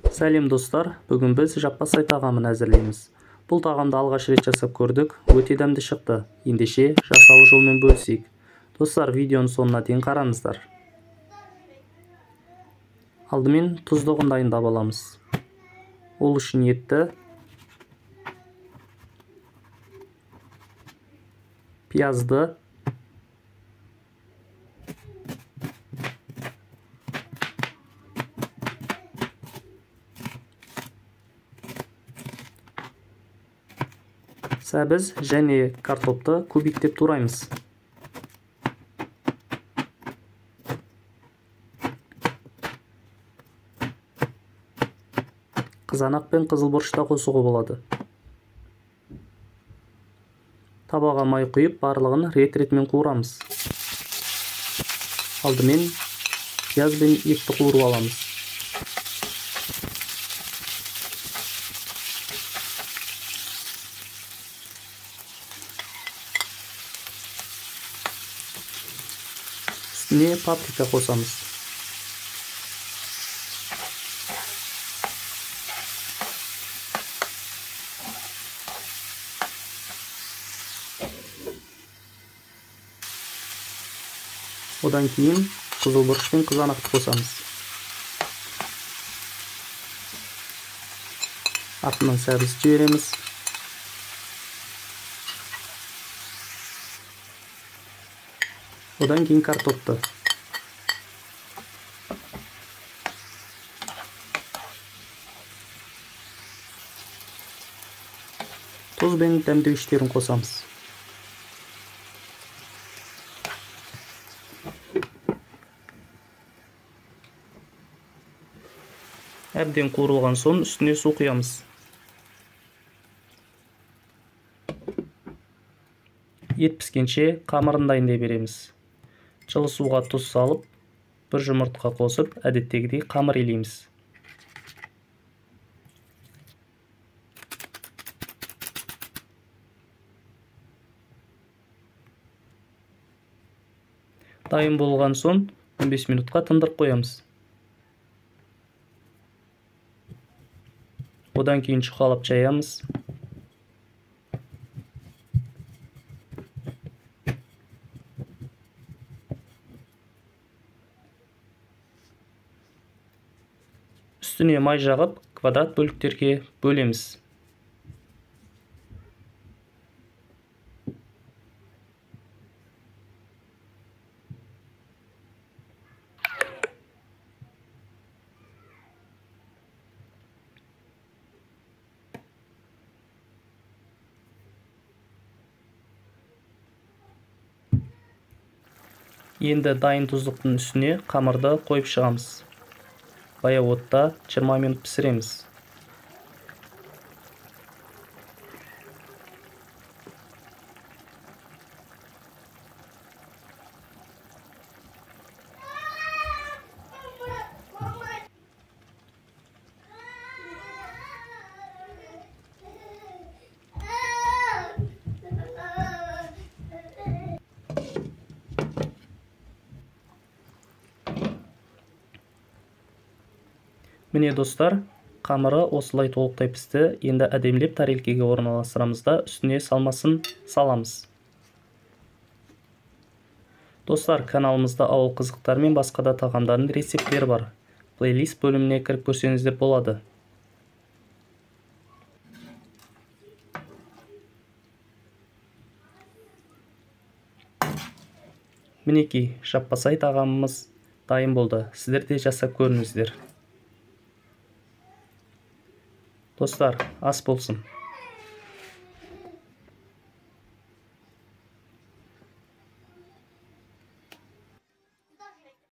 Сәлем достар, бүгін біз жаппасай тағамын әзірлейміз. Бұл тағамды алғаш рет жасап көрдік, өте дәмді шықты. Ендеше жасалу жолмен бөлісейік. Достар, видеоның соңына дейін қараңыздар. Алдымен тұздығын дайындап аламыз. Ол үшін етті, пиязды, сәбіз және картопты кубиктеп тураймыз. Қызанақ пен қызыл бұрышта қосуға болады. Табаға май құйып, барлығын рет-ретмен қуырамыз. Алдымен пияз бен етті қуырып аламыз. Үстіне паприка қосамыз. Одан кейін қызыл бұрыш пен қызанақты қосамыз. Артынан сәбіз жібереміз. Одан кейін картопты. Тұз бен дәмдеуіштерін қосамыз. Әбден қуырылған соң үстіне су құямыз. Ет піскенше қамырын дайындай береміз. Жылы суға тұз салып, бір жұмыртқа қосып, әдеттегідей қамыр илейміз. Дайын болған соң 15 минутқа тындырып қоямыз. Одан кейін шұқалап жаямыз. Үстіне май жағып, квадрат бөліктерге бөлеміз. Енді дайын тұздықтың үстіне қамырды қойып шығамыз. Баяу отта 20 минут пісіреміз. Міне достар, қамыры осылай толықтай пісті. Енді әдемілеп тарелкеге орналастырамыз да үстіне салмасын саламыз. Достар, каналымызда ауыл қызықтары мен басқа да тағамдардың рецепттері бар. Плейлист бөліміне кіріп көрсеңіздер болады. Мінекей, жаппасай тағамымыз дайын болды. Сіздер де жасап көріңіздер. Dostlar, ас болсын.